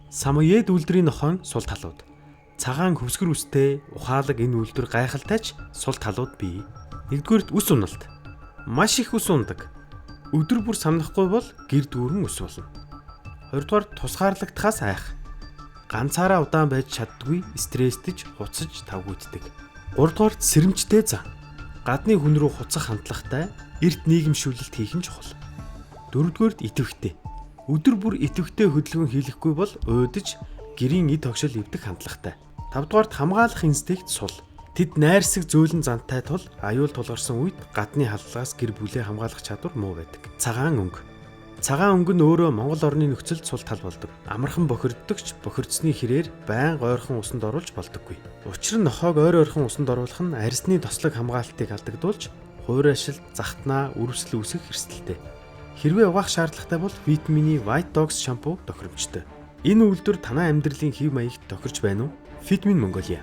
Самоед үйлдвэрийн нохойн сул талууд. Цагаан хөвсгөр үстэй ухаалаг энэ үйлдвэр гайхалтайч сул талууд бий. Нэгдүгээрт үс уналт. Маш их ус ундаг. Өдөр бүр самнахгүй бол гэр дүүрэн ус болно. Хоёрдугаар тусгаарлагдахаас айх. Ганцаараа удаан байж чаддгүй, стресстэж, хуцаж тавгүйддэг. Гуравдугаар сэрэмжтэй зан. Гадны хүн рүү хуцах хандлагатай, эрт нийгэмшүүлэлт хийх нь чухал. Дөрөвдүгээрт идэвхтэй. Өдөр бүр идэвхтэй хөдөлгөөн хийлэхгүй бол уйдаж, гэрийн эд хогшил эвдэх хандлагатай. Тавдугаарт хамгаалах инстинкт сул. Тэд найрсаг зөөлөн зантай тул аюул тулгарсан үед гадны халдлагаас гэр бүлээ хамгаалах чадвар муу байдаг. Цагаан өнгө. Цагаан өнгө нь өөрөө Монгол орны нөхцөлд сул тал болдог. Амархан бохирддогч бохирдсны хэрээр байнга ойрхон усанд оруулж болдоггүй. Учир нь нохойг ойрхон усанд оруулах нь арьсны тослог хамгаалтыг алдагдуулж, хуурайшил, захтнаа, үрвсэл үүсгэх эрсдэлтэй. Хэрвээ угаах шаардлагатай бол витамины White Dogs шампу тохиромжтой. Энэ үйлдвэр танай амьдралын хэв маягт тохирч байна уу? Fitmin Mongolia